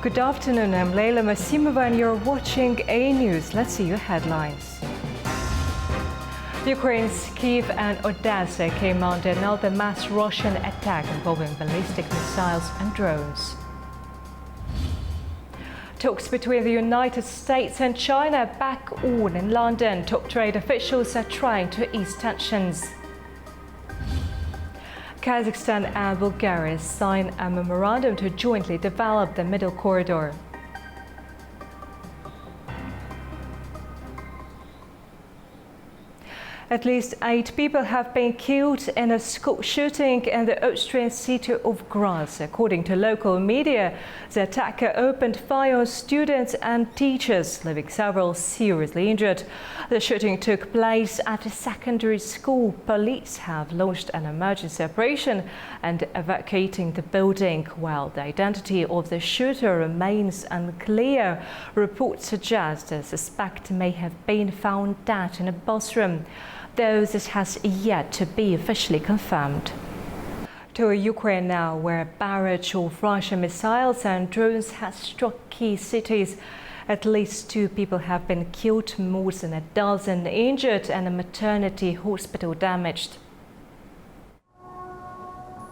Good afternoon, I'm Leila Masimova and you're watching A News. Let's see your headlines. Ukraine's Kyiv and Odesa came under another mass Russian attack involving ballistic missiles and drones. Talks between the United States and China back on in London. Top trade officials are trying to ease tensions. Kazakhstan and Bulgaria sign a memorandum to jointly develop the Middle Corridor. At least 8 people have been killed in a school shooting in the Austrian city of Graz. According to local media, the attacker opened fire on students and teachers, leaving several seriously injured. The shooting took place at a secondary school. Police have launched an emergency operation and evacuating the building, while the identity of the shooter remains unclear. Reports suggest the suspect may have been found dead in a bathroom, though this has yet to be officially confirmed. To Ukraine now, where a barrage of Russian missiles and drones has struck key cities. At least 2 people have been killed, more than a dozen injured, and a maternity hospital damaged.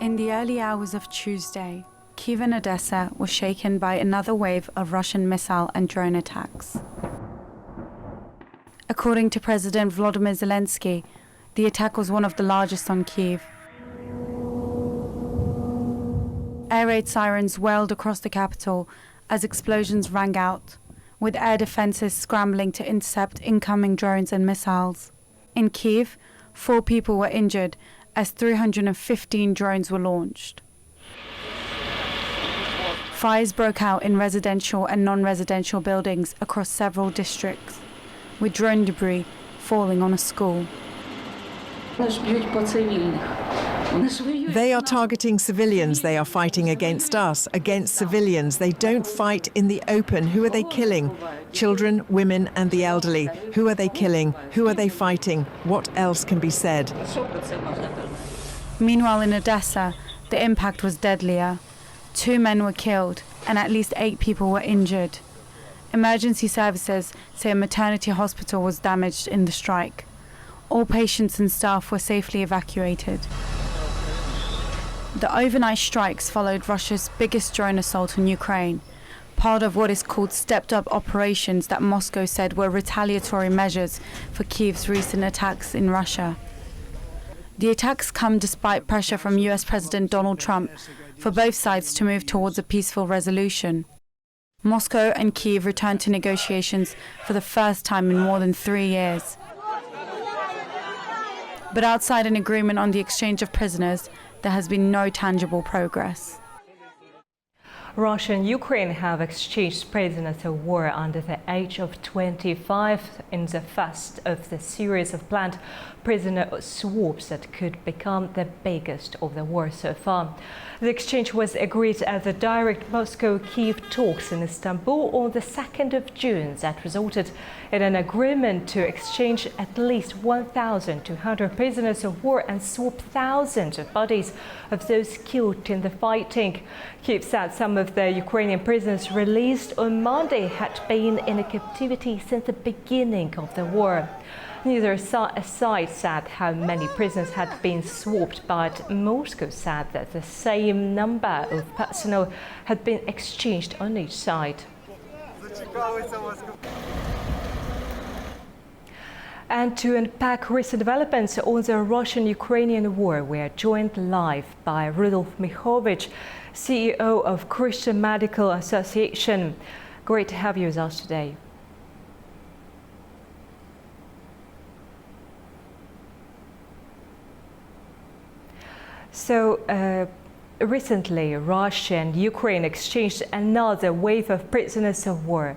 In the early hours of Tuesday, Kyiv and Odesa were shaken by another wave of Russian missile and drone attacks. According to President Volodymyr Zelensky, the attack was one of the largest on Kyiv. Air raid sirens wailed across the capital as explosions rang out, with air defenses scrambling to intercept incoming drones and missiles. In Kyiv, 4 people were injured as 315 drones were launched. Fires broke out in residential and non-residential buildings across several districts, with drone debris falling on a school. They are targeting civilians. They are fighting against us, against civilians. They don't fight in the open. Who are they killing? Children, women and the elderly. Who are they killing? Who are they fighting? What else can be said? Meanwhile, in Odesa, the impact was deadlier. 2 men were killed and at least 8 people were injured. Emergency services say a maternity hospital was damaged in the strike. All patients and staff were safely evacuated. The overnight strikes followed Russia's biggest drone assault on Ukraine, part of what is called stepped-up operations that Moscow said were retaliatory measures for Kyiv's recent attacks in Russia. The attacks come despite pressure from U.S. President Donald Trump for both sides to move towards a peaceful resolution. Moscow and Kyiv returned to negotiations for the first time in more than 3 years. But outside an agreement on the exchange of prisoners, there has been no tangible progress. Russia and Ukraine have exchanged prisoners of war under the age of 25 in the first of the series of planned prisoner swaps that could become the biggest of the war so far. The exchange was agreed at the direct Moscow-Kyiv talks in Istanbul on the 2nd of June that resulted in an agreement to exchange at least 1,200 prisoners of war and swap thousands of bodies of those killed in the fighting. Kyiv said some of the Ukrainian prisoners released on Monday had been in captivity since the beginning of the war. Neither side said how many prisoners had been swapped, but Moscow said that the same number of personnel had been exchanged on each side. And to unpack recent developments on the Russian-Ukrainian war, we are joined live by Rudolf Mihovich, CEO of Christian Medical Association. Great to have you with us today. So, recently, Russia and Ukraine exchanged another wave of prisoners of war.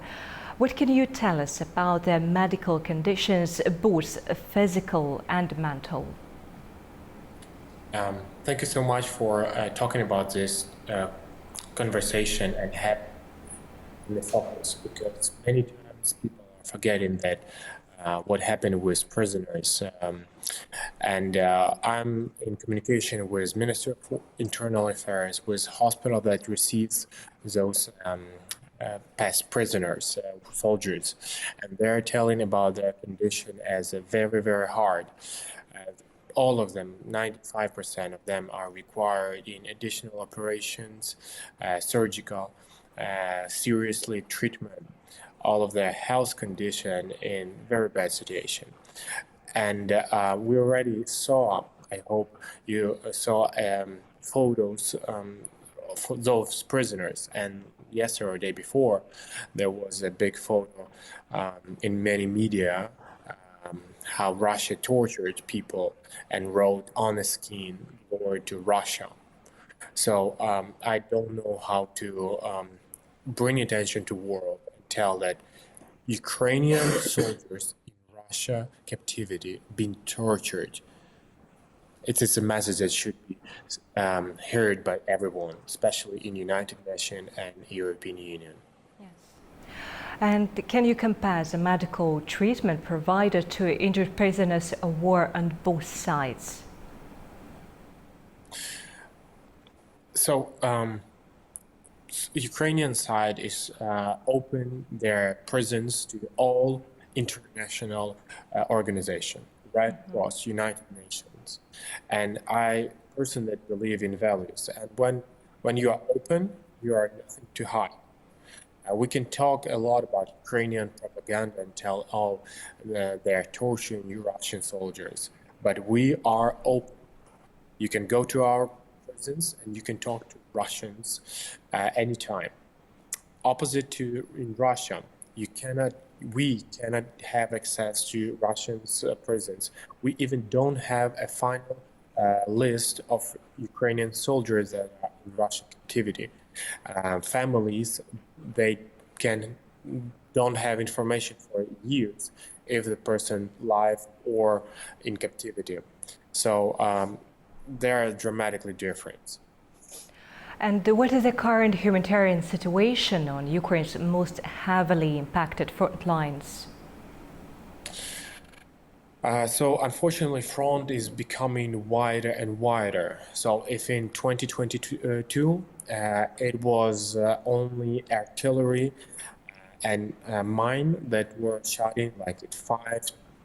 What can you tell us about their medical conditions, both physical and mental? Thank you so much for talking about this conversation and having in the focus, because many times people are forgetting that what happened with prisoners. I'm in communication with Minister of Internal Affairs, with hospital that receives those past prisoners, soldiers, and they're telling about their condition as very, very hard. All of them, 95% of them, are required in additional operations, surgical, seriously treatment, all of their health condition in very bad situation. And we already saw, I hope you saw photos of those prisoners. And yesterday or the day before, there was a big photo in many media how Russia tortured people and wrote on the skin "Glory to Russia." So I don't know how to bring attention to the world and tell that Ukrainian soldiers in Russia captivity being tortured. It's a message that should be heard by everyone, especially in United Nations and European Union. And can you compare the medical treatment provided to injured prisoners of war on both sides? So, Ukrainian side is open their prisons to all international organizations, Red Cross, United Nations, and I personally believe in values. And when you are open, you are nothing to hide. We can talk a lot about Ukrainian propaganda and tell, oh, they're torturing Russian soldiers. But we are open. You can go to our prisons and you can talk to Russians anytime. Opposite to in Russia, we cannot have access to Russians' prisons. We even don't have a final list of Ukrainian soldiers that are in Russian captivity. Families, they don't have information for years if the person alive or in captivity. So they are dramatically different. And what is the current humanitarian situation on Ukraine's most heavily impacted front lines? So unfortunately, front is becoming wider and wider. So if in 2022 it was only artillery and mine that were shot in like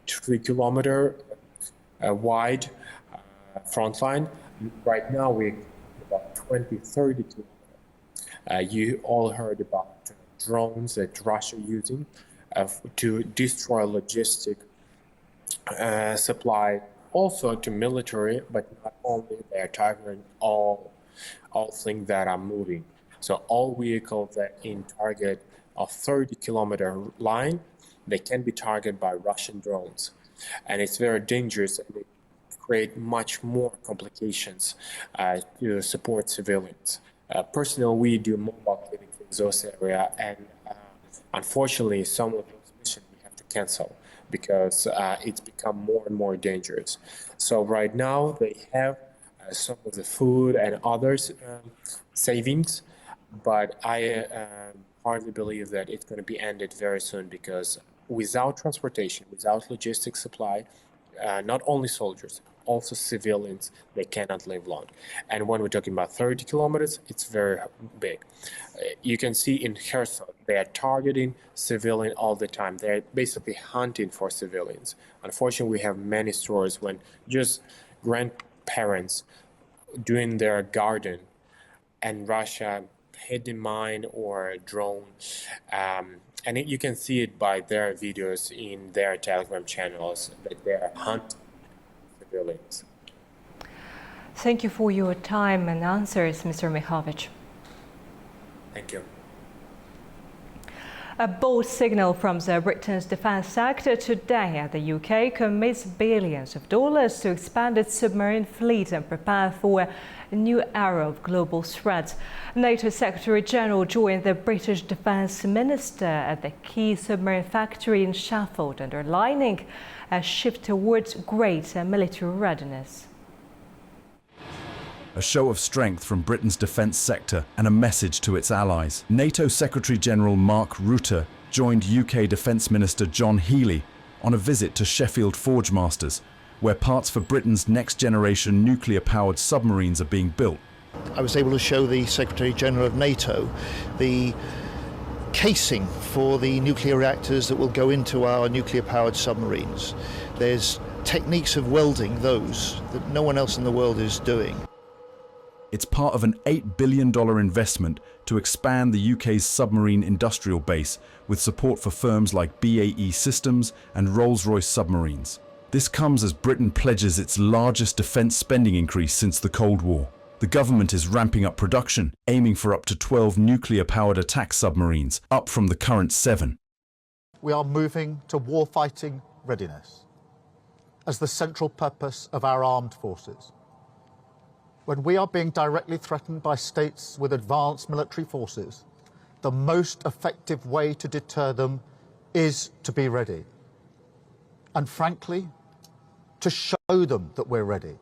3 kilometer wide front line, right now we're about 20-30 kilometers. You all heard about drones that Russia using to destroy logistic supply, also to military, but not only, they are targeting all things that are moving. So all vehicles that in target of 30-kilometer line, they can be targeted by Russian drones, and it's very dangerous and it create much more complications to support civilians. Personally, we do mobile clinics in those areas, and unfortunately, some of those missions we have to cancel because it's become more and more dangerous. So right now they have some of the food and others savings, but I hardly believe that it's going to be ended very soon, because without transportation, without logistic supply, not only soldiers, also civilians, they cannot live long. And when we're talking about 30 kilometers, it's very big. You can see in Kherson, they are targeting civilians all the time. They're basically hunting for civilians. Unfortunately, we have many stories when just grandparents doing their garden and Russia hit a mine or a drone. And you can see it by their videos in their Telegram channels that they are hunting civilians. Thank you for your time and answers, Mr. Mikhailovich. Thank you. A bold signal from the Britain's defence sector today. The UK commits billions of dollars to expand its submarine fleet and prepare for a new era of global threats. NATO Secretary General joined the British Defence Minister at the Kyiv submarine factory in Sheffield, underlining a shift towards greater military readiness. A show of strength from Britain's defence sector and a message to its allies. NATO Secretary-General Mark Rutte joined UK Defence Minister John Healey on a visit to Sheffield Forgemasters, where parts for Britain's next-generation nuclear-powered submarines are being built. I was able to show the Secretary-General of NATO the casing for the nuclear reactors that will go into our nuclear-powered submarines. There's techniques of welding those that no one else in the world is doing. It's part of an $8 billion investment to expand the UK's submarine industrial base with support for firms like BAE Systems and Rolls-Royce submarines. This comes as Britain pledges its largest defence spending increase since the Cold War. The government is ramping up production, aiming for up to 12 nuclear-powered attack submarines, up from the current 7. We are moving to warfighting readiness as the central purpose of our armed forces. When we are being directly threatened by states with advanced military forces, the most effective way to deter them is to be ready. And frankly, to show them that we're ready.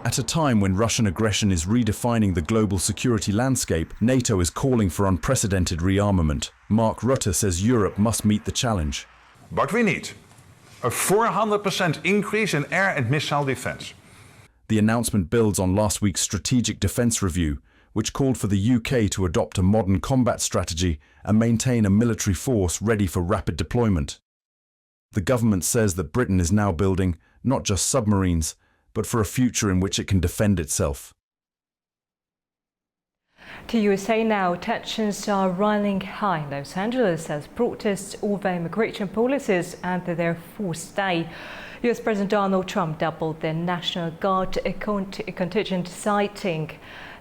At a time when Russian aggression is redefining the global security landscape, NATO is calling for unprecedented rearmament. Mark Rutte says Europe must meet the challenge. But we need a 400% increase in air and missile defense. The announcement builds on last week's Strategic Defence Review, which called for the UK to adopt a modern combat strategy and maintain a military force ready for rapid deployment. The government says that Britain is now building not just submarines, but for a future in which it can defend itself. To USA now, tensions are running high in Los Angeles as protests over immigration policies enter their fourth day. U.S. President Donald Trump doubled the National Guard contingent, citing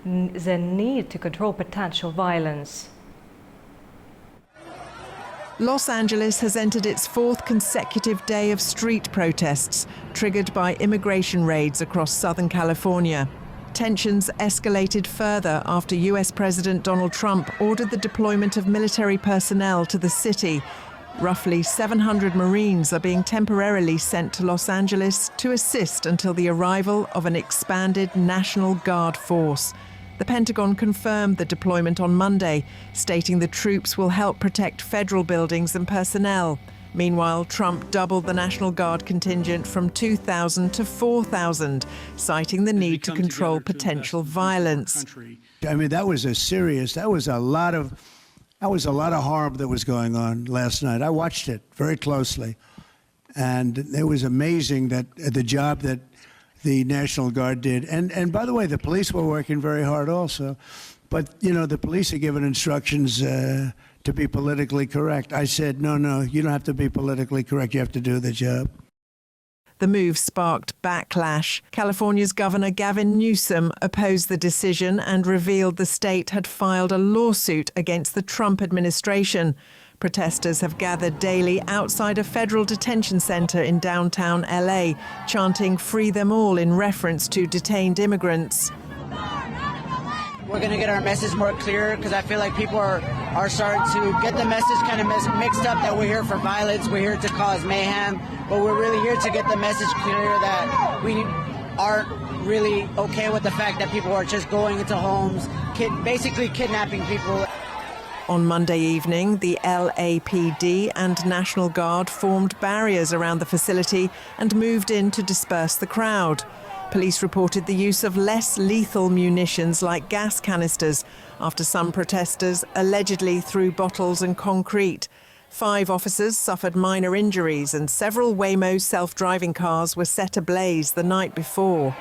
the need to control potential violence. Los Angeles has entered its fourth consecutive day of street protests, triggered by immigration raids across Southern California. Tensions escalated further after US President Donald Trump ordered the deployment of military personnel to the city. Roughly 700 Marines are being temporarily sent to Los Angeles to assist until the arrival of an expanded National Guard force. The Pentagon confirmed the deployment on Monday, stating the troops will help protect federal buildings and personnel. Meanwhile, Trump doubled the National Guard contingent from 2,000 to 4,000, citing the need to control potential violence. I mean, that was a lot of harm that was going on last night. I watched it very closely, and it was amazing that the job that the National Guard did. And by the way, the police were working very hard also. But, you know, the police are given instructions to be politically correct. I said, no, you don't have to be politically correct. You have to do the job. The move sparked backlash. California's Governor Gavin Newsom opposed the decision and revealed the state had filed a lawsuit against the Trump administration. Protesters have gathered daily outside a federal detention center in downtown LA, chanting "Free them all" in reference to detained immigrants. We're going to get our message more clear because I feel like people are starting to get the message kind of mixed up that we're here for violence, we're here to cause mayhem, but we're really here to get the message clear that we aren't really okay with the fact that people are just going into homes, basically kidnapping people. On Monday evening, the LAPD and National Guard formed barriers around the facility and moved in to disperse the crowd. Police reported the use of less lethal munitions like gas canisters after some protesters allegedly threw bottles and concrete. 5 officers suffered minor injuries and several Waymo self-driving cars were set ablaze the night before.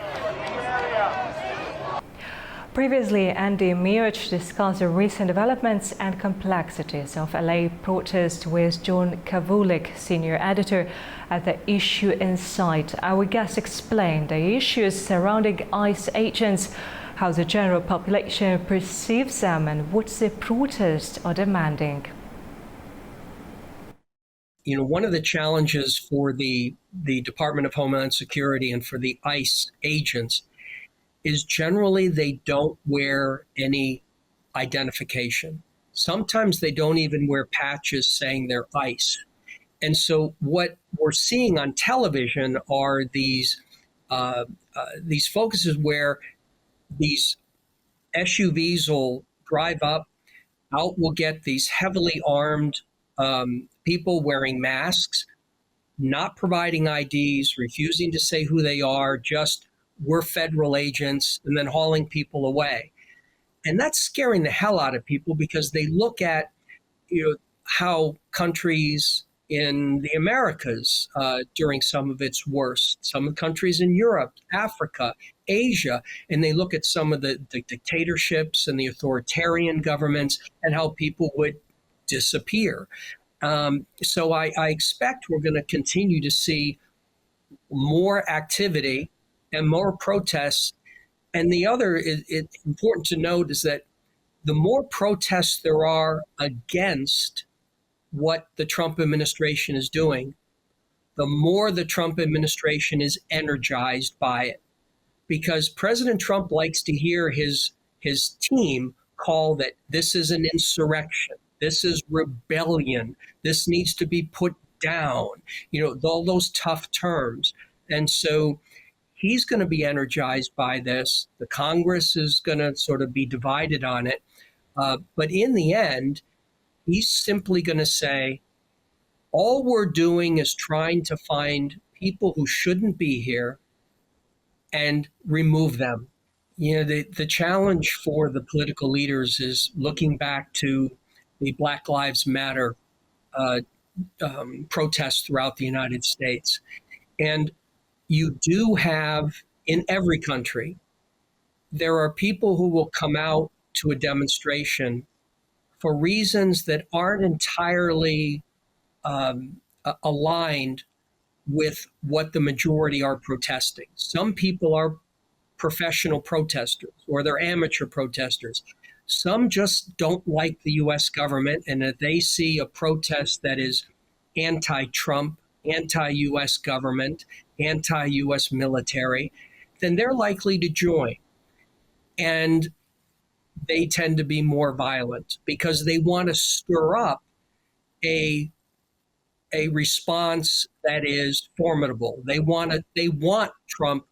Previously, Andy Miocic discussed the recent developments and complexities of LA protest with John Kavulik, senior editor at the Issue Insight. Our guest explained the issues surrounding ICE agents, how the general population perceives them, and what the protests are demanding. You know, one of the challenges for the Department of Homeland Security and for the ICE agents is generally they don't wear any identification. Sometimes they don't even wear patches saying they're ICE. And so what we're seeing on television are these focuses where these SUVs will drive up, out will get these heavily armed people wearing masks, not providing IDs, refusing to say who they are, just we're federal agents, and then hauling people away. And that's scaring the hell out of people because they look at how countries in the Americas during some of its worst, some of the countries in Europe, Africa, Asia, and they look at some of the dictatorships and the authoritarian governments and how people would disappear. So I expect we're going to continue to see more activity and more protests. And the other it's important to note is that the more protests there are against what the Trump administration is doing, the more the Trump administration is energized by it. Because President Trump likes to hear his team call that this is an insurrection, this is rebellion, this needs to be put down, all those tough terms. And so he's going to be energized by this. The Congress is going to sort of be divided on it. But in the end, he's simply going to say, all we're doing is trying to find people who shouldn't be here and remove them. The challenge for the political leaders is looking back to the Black Lives Matter protests throughout the United States. And you do have, in every country, there are people who will come out to a demonstration for reasons that aren't entirely aligned with what the majority are protesting. Some people are professional protesters or they're amateur protesters. Some just don't like the U.S. government, and if they see a protest that is anti-Trump, anti-U.S. government, anti-U.S. military, then they're likely to join. And they tend to be more violent because they want to stir up a response that is formidable. They want Trump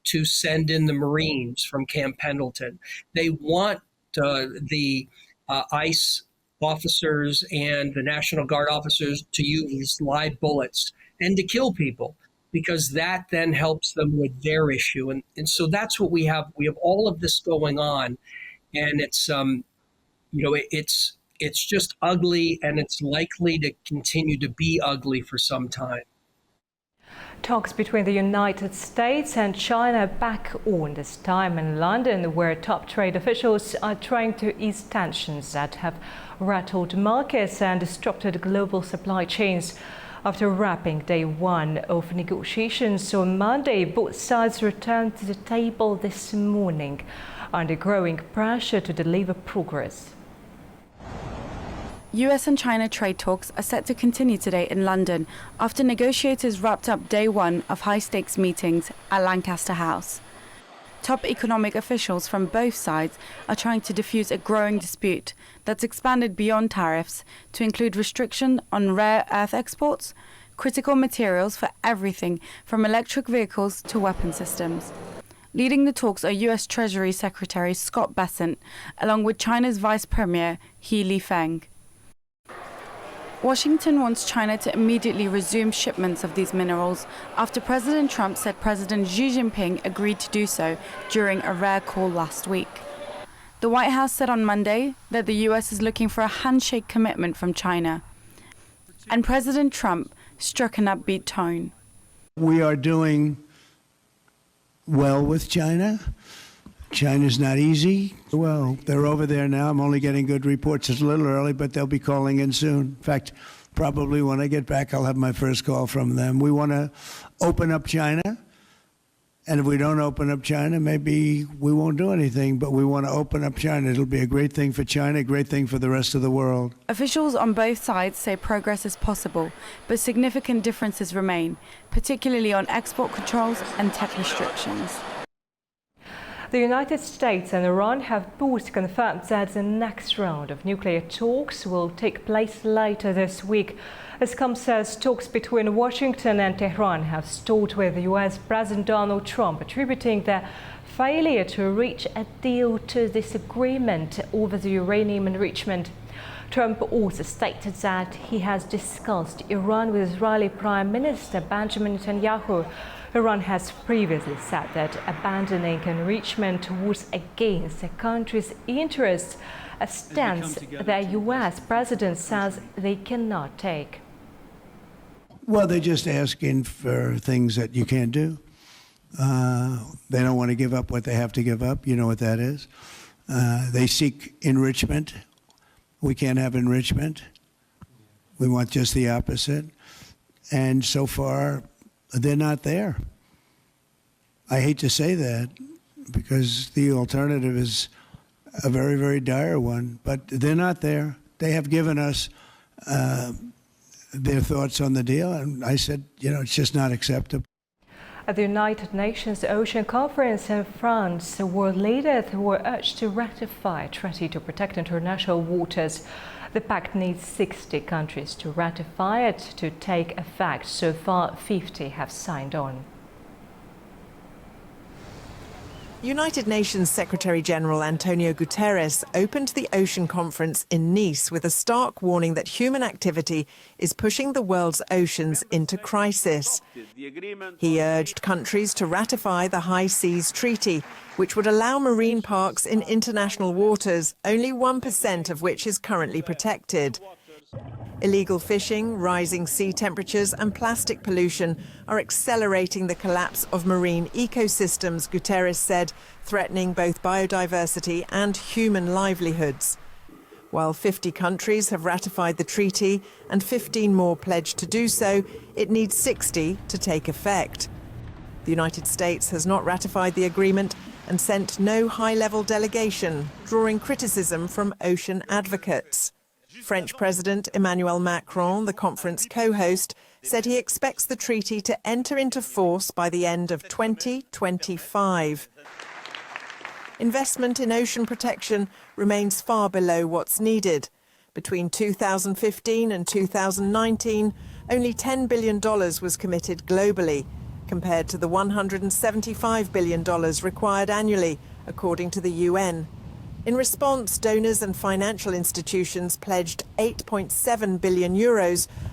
to send in the Marines from Camp Pendleton. They want the ICE officers and the National Guard officers to use live bullets and to kill people, because that then helps them with their issue. And so that's what we have. We have all of this going on, and it's it's just ugly, and it's likely to continue to be ugly for some time. Talks between the United States and China back on, this time in London, where top trade officials are trying to ease tensions that have rattled markets and disrupted global supply chains. After wrapping day one of negotiations on Monday, both sides returned to the table this morning under growing pressure to deliver progress. U.S. and China trade talks are set to continue today in London after negotiators wrapped up day one of high-stakes meetings at Lancaster House. Top economic officials from both sides are trying to defuse a growing dispute that's expanded beyond tariffs to include restriction on rare earth exports, critical materials for everything from electric vehicles to weapon systems. Leading the talks are U.S. Treasury Secretary Scott Bessent, along with China's Vice Premier He Lifeng. Washington wants China to immediately resume shipments of these minerals after President Trump said President Xi Jinping agreed to do so during a rare call last week. The White House said on Monday that the U.S. is looking for a handshake commitment from China. And President Trump struck an upbeat tone. We are doing well with China. China's not easy. Well, they're over there now. I'm only getting good reports. It's a little early, but they'll be calling in soon. In fact, probably when I get back, I'll have my first call from them. We want to open up China. And if we don't open up China, maybe we won't do anything, but we want to open up China. It'll be a great thing for China, a great thing for the rest of the world. Officials on both sides say progress is possible, but significant differences remain, particularly on export controls and tech restrictions. The United States and Iran have both confirmed that the next round of nuclear talks will take place later this week. Escom says talks between Washington and Tehran have stalled, with U.S. President Donald Trump attributing their failure to reach a deal to disagreement over the uranium enrichment. Trump also stated that he has discussed Iran with Israeli Prime Minister Benjamin Netanyahu. Iran has previously said that abandoning enrichment was against the country's interests, a stance the U.S. president says they cannot take. Well, they're just asking for things that you can't do. They don't want to give up what they have to give up. You know what that is. They seek enrichment. We can't have enrichment. We want just the opposite. And so far, they're not there. I hate to say that because the alternative is a very, very dire one, but they're not there. They have given us their thoughts on the deal, and I said, you know, it's just not acceptable. At the United Nations Ocean Conference in France, world leaders were urged to ratify a treaty to protect international waters. The pact needs 60 countries to ratify it to take effect. So far, 50 have signed on. United Nations Secretary-General Antonio Guterres opened the Ocean Conference in Nice with a stark warning that human activity is pushing the world's oceans into crisis. He urged countries to ratify the High Seas Treaty, which would allow marine parks in international waters, only 1% of which is currently protected. Illegal fishing, rising sea temperatures and plastic pollution are accelerating the collapse of marine ecosystems, Guterres said, threatening both biodiversity and human livelihoods. While 50 countries have ratified the treaty and 15 more pledged to do so, it needs 60 to take effect. The United States has not ratified the agreement and sent no high-level delegation, drawing criticism from ocean advocates. French President Emmanuel Macron, the conference co-host, said he expects the treaty to enter into force by the end of 2025. Investment in ocean protection remains far below what's needed. Between 2015 and 2019, only $10 billion was committed globally, compared to the $175 billion required annually, according to the UN. In response, donors and financial institutions pledged €8.7 billion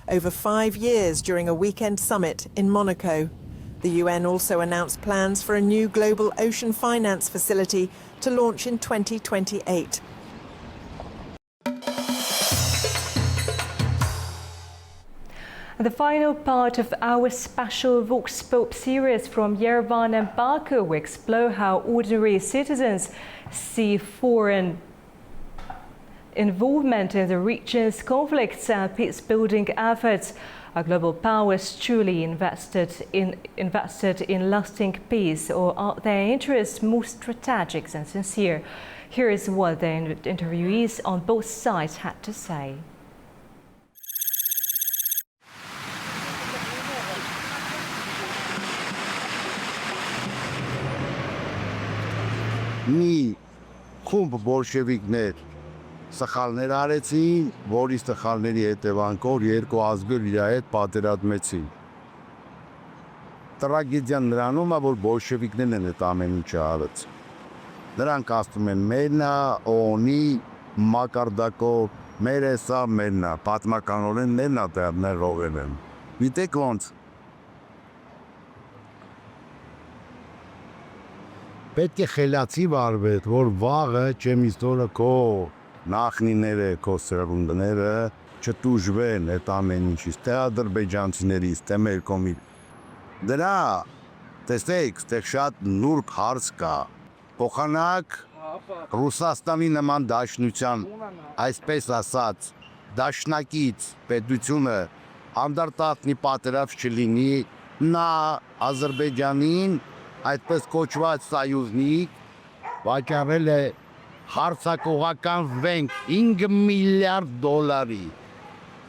over 5 years during a weekend summit in Monaco. The UN also announced plans for a new global ocean finance facility to launch in 2028. The final part of our special Vox Pop series from Yerevan and Baku will explore how ordinary citizens see foreign involvement in the region's conflicts and peace-building efforts. Are global powers truly invested in lasting peace, or are their interests more strategic than sincere? Here is what the interviewees on both sides had to say. Մի խումբ բոլշևիկներ սխալներ արեցին, որի սխալների հետևանքով երկու ազգեր իր հետ պատերազմեցին։ Տրագեդիան նրանում է, որ բոլշևիկներն են այդ ամեն ինչը արեցին։ Նրանք ասում են մերն է, օնի, մակարդակով, մեր է սա մերն է, պատմականորեն մերն է տեղներ ռողեն են։ Գիտեք ոնց։ Պետք է խելացի վարվեք, որ վաղը չեմ իստորը քո նախնիները, քո սերունդները չտուժվեն այդ ամեն ինչից, թե ադրբեջանցիներից, թե մեր կողմից։ Դրա, տեսեք, ստեղ շատ նուրբ հարց կա։ Փոխանակ Ռուսաստանի նման դաշնության, այսպես ասած, դաշնակից պետությունը անդրտատնի պատերազմ չլինի, նա Ադրբեջանին այդպես կոչված սայուզնիկ վաճառել է հարցակողական վենք 5 միլիարդ դոլարի։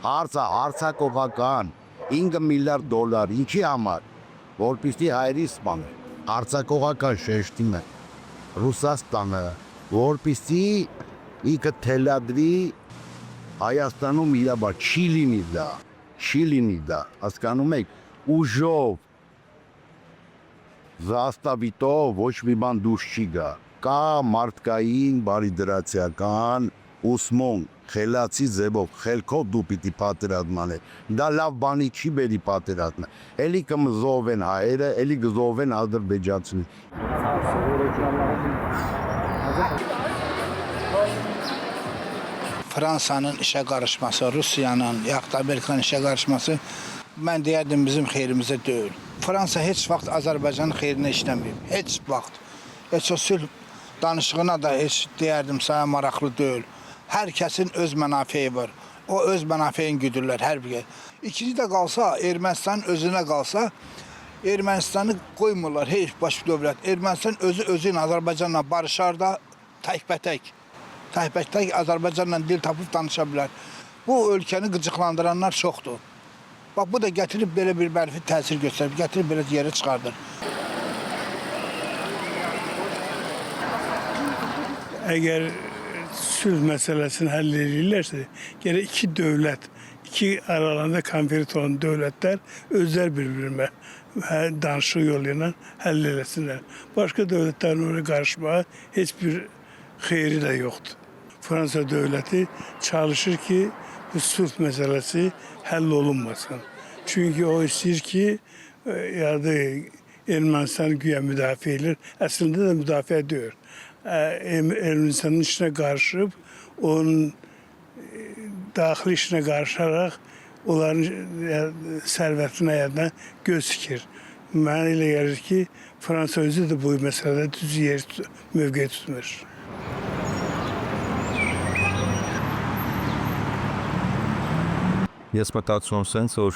Հարցակողական 5 միլիարդ դոլար, ինչի համար, որպեսզի հայերի սպանը, հարցակողական շեշտին է, Ռուսաստանը, որպեսզի ինքը թելադրի Հայաստանում իրաբա, չի լինի դա, հասկանում եք, ուժով, զաստավիտով ոչ մի բան դուրս չի գա, կա մարդկային բարիդրացիական ուսմունք, խելացի ձևով, խելքով դու պիտի պատերազմ անես։ Դա լավ բանի չի բերի պատերազմը։ Էլի կմզովեն հայերը, էլի կզովեն ադրբեջանցիները։ Fransanın işe karışması, Rusya'nın, yaxud Amerikanın işe karışması ben deyərdim bizim xeyrimizə deyil. Fransa heç vaxt Azərbaycanın xeyrinə işləməyib. Heç vaxt. Heç o sülh danışığına da heç deyərdim sana maraqlı deyil. Hər kəsin öz mənafeyi var. O öz mənafeyin güdürlər hər bir. İkinci də qalsa, Ermənistan özünə qalsa, Ermənistanı qoymurlar heç baş dövlət. Ermənistan özü ilə Azərbaycanla barışar da təkbətək. Təkbətək Azərbaycanla dil tapıb danışa bilər. Bu ölkəni qıcıqlandıranlar çoxdur. Bax, bu da gətirib belə bir mənfi təsir göstərib, gətirib belə yerə çıxardır. Əgər sülh məsələsini həll edirlərsə, gərək iki dövlət, iki aralarında konflikt olan dövlətlər özlər bir-birinə danışıq yolu ilə həll eləsinlər. Başqa dövlətlərin oraya qarışmağa heç bir xeyri də yoxdur. Fransa dövləti çalışır ki, bu sülh məsələsi həll olunmasın. Çünki o istəyir ki, Ermənistan güya müdafiə edir. Əslində də müdafiə deyir. Ermənistanın işinə qarışıb, onun daxili işinə qarışaraq onların sərvətinə yadına göz tikir. Mənə elə gəlir ki, Fransa özü də bu məsələdə düz mövqe tutmur. Ես մտածում եմ սենց, որ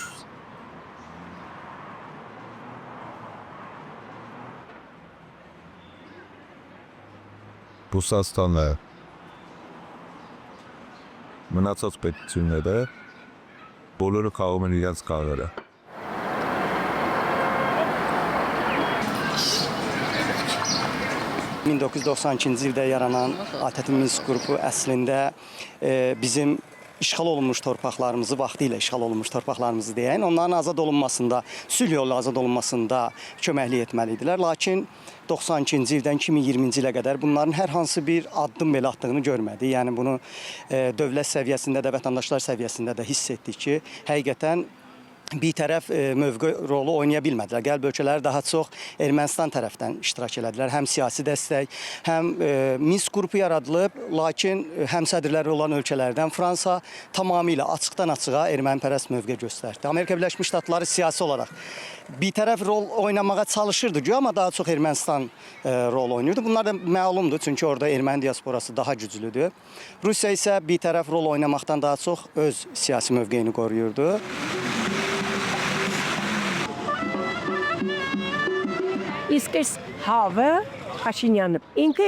Ռուսաստանը մնացած պետությունները բոլորը քաղում են իրենց կարերը։ ...1992-ci ildə yaranan ATƏT Minsk qrupu əslində bizim işğal olunmuş torpaqlarımızı, vaxtilə işğal olunmuş torpaqlarımızı deyən, onların azad olunmasında, sülh yolu azad olunmasında köməklik etməli idilər. Lakin 92-ci ildən 2020-ci ilə qədər bunların hər hansı bir addım belə atdığını görmədik. Yəni bunu dövlət səviyyəsində də, vətəndaşlar səviyyəsində də hiss etdik ki, həqiqətən bir tərəf mövqe rolu oynaya bilmədilər. Qərb ölkələri daha çox Ermənistan tərəfdən iştirak elədilər. Həm siyasi dəstək, həm Minsk qrupu yaradılıb, lakin həmsədrləri olan ölkələrdən Fransa tamamilə açıqdan-açığa ermənipərəst mövqe göstərdi. Amerika Birləşmiş Ştatları siyasi olaraq bir tərəf rol oynamağa çalışırdı, amma daha çox Ermənistan rol oynayırdı. Bunlar da məlumdur, çünki orada erməni diasporası daha güclüdür. Rusiya isə bir tərəf rol oynamaqdan daha çox öz siyasi mövqeyini qoruyurdu. Իսկ այս հավը Փաշինյանը ինքը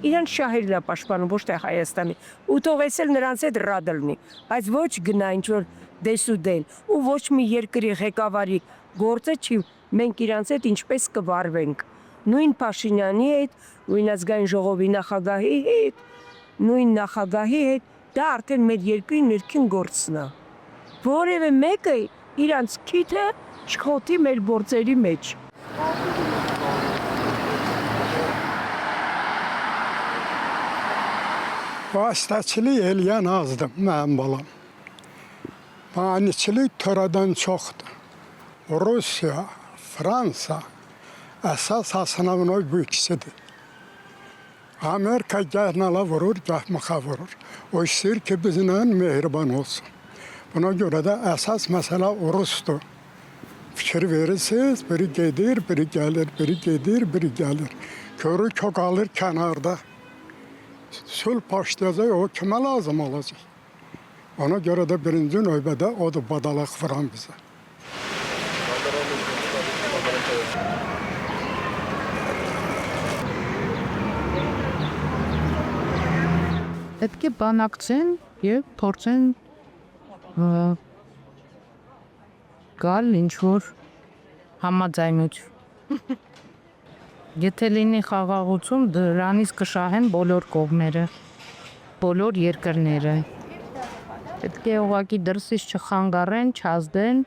իրան շահերն է պաշտպանում, ոչ թե Հայաստանի։ Ու թողեցել նրանց հետ ռադ լինի, բայց ոչ գնա ինչ-որ դեսուդեն, ու ոչ մի երկրի ղեկավարի գործը չի, մենք իրանց հետ ինչպես կվարվենք։ Նույն Փաշինյանի հետ, նույն ազգային ժողովի նախագահի հետ, նույն նախագահի հետ, դա արդեն մեր երկրի ներքին գործն է։ Որևէ մեկը իրանց քիթը չխոթի մեր գործերի մեջ։ Vasitəçilik eləyən azdır mənim balam. Maniçilik törədən çoxdur. Rusiya, Fransa əsas sınavına bu ikisidir. Amerika gəh nala vurur, gəh mıxa vurur. O istəyir ki, bizimlə mehriban olsun. Buna görə də əsas məsələ Rusdur. Fikir verirsiniz, biri gedir, biri gəlir, biri gedir, biri gəlir. Körü kök alır kənarda. Sülh başlayacaq, o kimə lazım olacaq? Ona görə də birinci növbədə odur badalaq vuran bizə. Պետք է բանակցեն եւ փորձեն գալ ինչ-որ համաձայնություն։ Եթե լինի խաղաղություն, դրանից կշահեն բոլոր կողմերը, բոլոր երկրները։ Պետք է ուղղակի դրսից չխանգարեն, չազդեն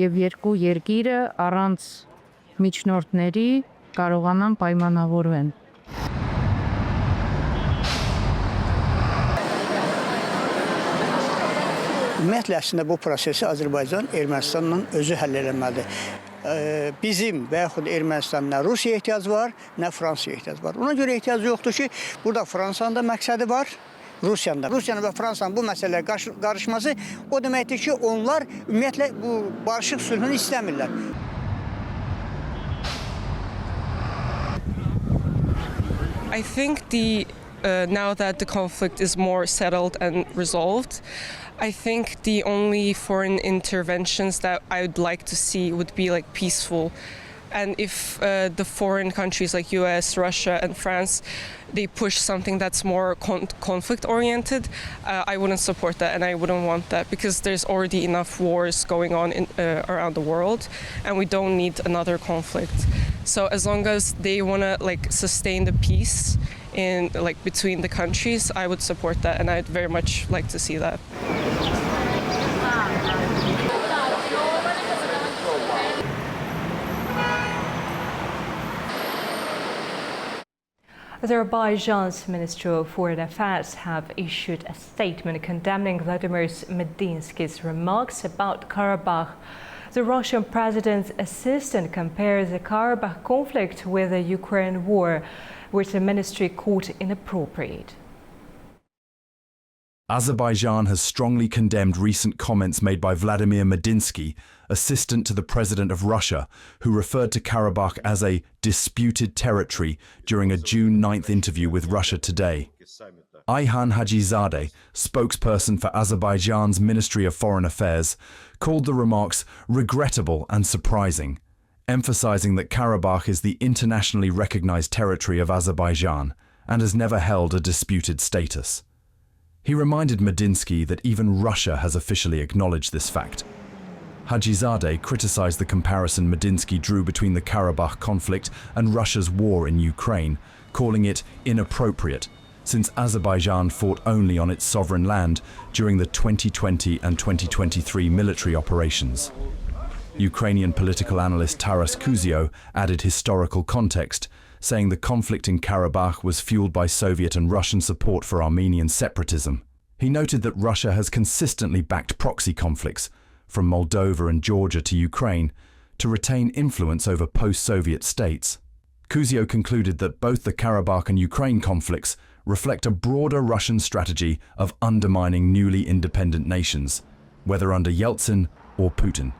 եւ երկու երկիրը առանց միջնորդների կարողանան պայմանավորվեն։ Ümumiyyətlə əslində bu prosesi Azərbaycan Ermənistanla özü həll eləməlidir. Bizim və yaxud Ermənistanın nə Rusiyaya ehtiyac var, nə Fransaya ehtiyac var. Ona görə ehtiyac yoxdur ki, burada Fransanın da məqsədi var, Rusiyanın və Fransanın bu məsələyə qarışması o deməkdir ki, onlar ümumiyyətlə bu barışıq sülhünü istəmirlər. I think now that the conflict is more settled and resolved, I think the only foreign interventions that I would like to see would be like peaceful. And if the foreign countries like U.S, Russia and France, they push something that's more conflict-oriented, I wouldn't support that and I wouldn't want that because there's already enough wars going on around the world and we don't need another conflict. So as long as they want to like sustain the peace in like between the countries, I would support that and I'd very much like to see that. Azerbaijan's Ministry of Foreign Affairs have issued a statement condemning Vladimir Medinsky's remarks about Karabakh. The Russian president's assistant compares the Karabakh conflict with the Ukraine war, which the ministry called inappropriate. Azerbaijan has strongly condemned recent comments made by Vladimir Medinsky, assistant to the president of Russia, who referred to Karabakh as a disputed territory during a June 9th interview with Russia Today. Ayhan Hajizadeh, spokesperson for Azerbaijan's Ministry of Foreign Affairs, called the remarks regrettable and surprising, emphasizing that Karabakh is the internationally recognized territory of Azerbaijan and has never held a disputed status. He reminded Medinsky that even Russia has officially acknowledged this fact. Hajizadeh criticized the comparison Medinsky drew between the Karabakh conflict and Russia's war in Ukraine, calling it inappropriate, since Azerbaijan fought only on its sovereign land during the 2020 and 2023 military operations. Ukrainian political analyst Taras Kuzio added historical context, saying the conflict in Karabakh was fueled by Soviet and Russian support for Armenian separatism. He noted that Russia has consistently backed proxy conflicts, from Moldova and Georgia to Ukraine, to retain influence over post-Soviet states. Kuzio concluded that both the Karabakh and Ukraine conflicts reflect a broader Russian strategy of undermining newly independent nations, whether under Yeltsin or Putin.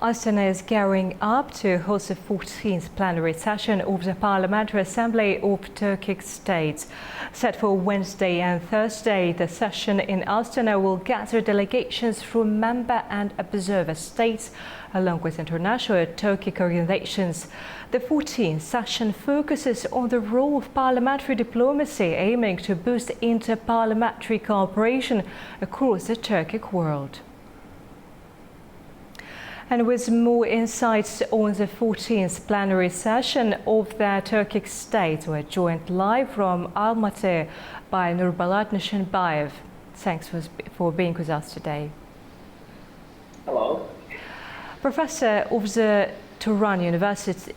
Astana is gearing up to host the 14th plenary session of the Parliamentary Assembly of Turkic States. Set for Wednesday and Thursday, the session in Astana will gather delegations from member and observer states, along with international Turkic organizations. The 14th session focuses on the role of parliamentary diplomacy, aiming to boost inter-parliamentary cooperation across the Turkic world. And with more insights on the 14th plenary session of the Turkic states, we're joined live from Almaty by Nurbalat Nishanbayev. Thanks for being with us today. Hello. Professor of the Turan University,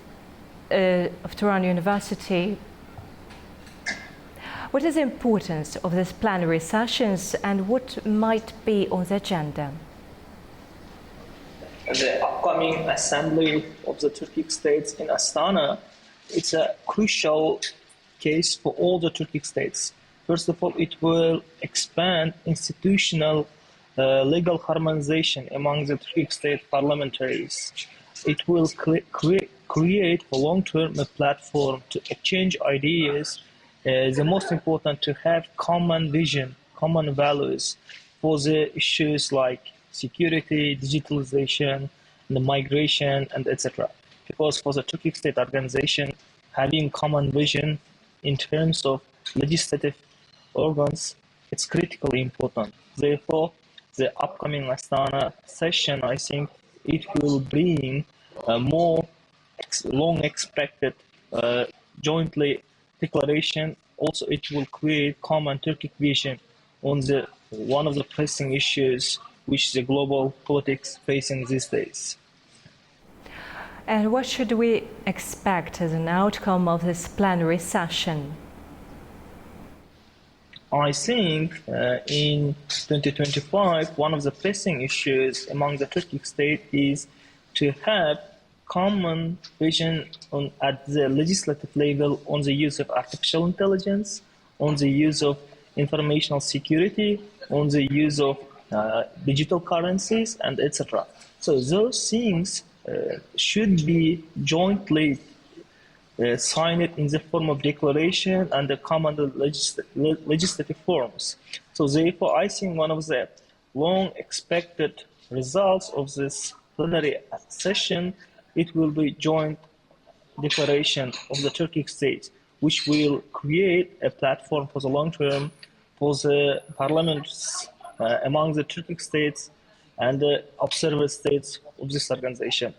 what is the importance of these plenary sessions and what might be on the agenda? The upcoming assembly of the Turkic states in Astana, it's a crucial case for all the Turkic states. First of all, it will expand institutional legal harmonization among the Turkic state parliamentaries. It will create a long-term platform to exchange ideas. The most important to have common vision, common values for the issues like security, digitalization, the migration, and etc. Because for the Turkic state organization, having common vision in terms of legislative organs, it's critically important. Therefore, the upcoming Astana session, I think it will bring a more long expected jointly declaration. Also, it will create common Turkic vision on one of the pressing issues which the global politics facing these days. And what should we expect as an outcome of this plenary session? I think in 2025, one of the pressing issues among the Turkic state is to have common vision at the legislative level on the use of artificial intelligence, on the use of informational security, on the use of digital currencies, and etc. So those things should be jointly signed in the form of declaration and the common legislative forms. So therefore, I think one of the long expected results of this plenary session, it will be joint declaration of the Turkic state, which will create a platform for the long term for the parliaments among the Turkic states and the observer states of this organization.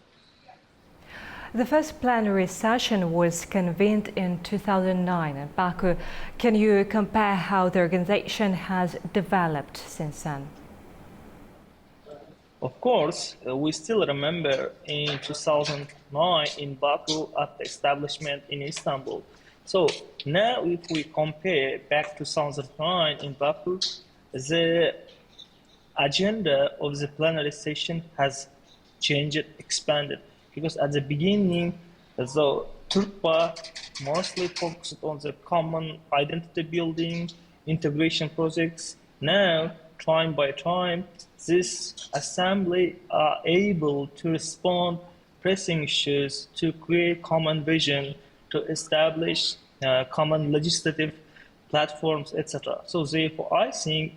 The first plenary session was convened in 2009 in Baku. Can you compare how the organization has developed since then? Of course, we still remember in 2009 in Baku at the establishment in Istanbul. So now if we compare back to 2009 in Baku, the agenda of the plenary session has changed, expanded. Because at the beginning, the Turkpa mostly focused on the common identity building, integration projects. Now, time by time, this assembly are able to respond pressing issues, to create common vision, to establish common legislative platforms, etc. So therefore, I think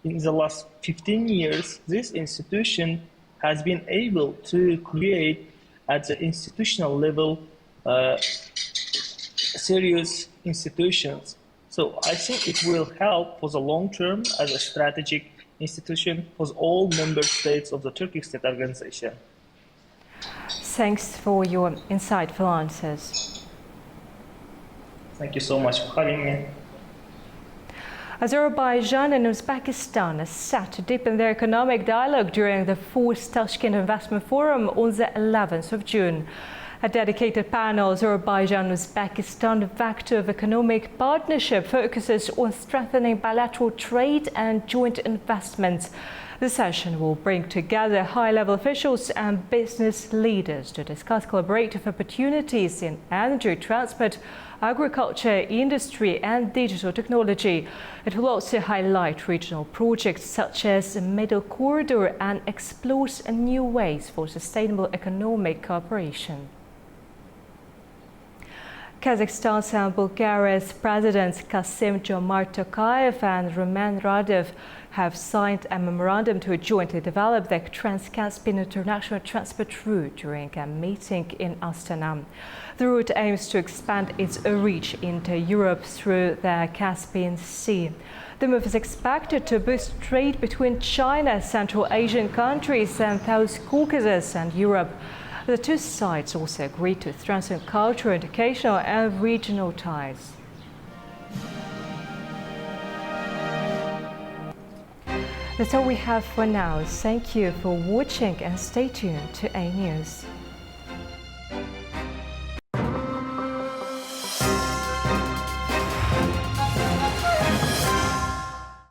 in the last 15 years, this institution has been able to create at the institutional level serious institutions. So I think it will help for the long term as a strategic institution for all member states of the Turkic State Organization. Thanks for your insightful answers. Thank you so much for having me. Azerbaijan and Uzbekistan are set to deepen their economic dialogue during the 4th Tashkent Investment Forum on the 11th of June. A dedicated panel, Azerbaijan-Uzbekistan Vector of Economic Partnership, focuses on strengthening bilateral trade and joint investments. The session will bring together high-level officials and business leaders to discuss collaborative opportunities in energy, transport, agriculture, industry and digital technology. It will also highlight regional projects such as the Middle Corridor and explores new ways for sustainable economic cooperation. Kazakhstan's and Bulgaria's presidents Kassym-Jomart Tokayev and Rumen Radev have signed a memorandum to jointly develop the Trans-Caspian International Transport Route during a meeting in Astana. The route aims to expand its reach into Europe through the Caspian Sea. The move is expected to boost trade between China, Central Asian countries, and South Caucasus and Europe. The two sides also agreed to strengthen cultural, educational, and regional ties. That's all we have for now. Thank you for watching and stay tuned to A News.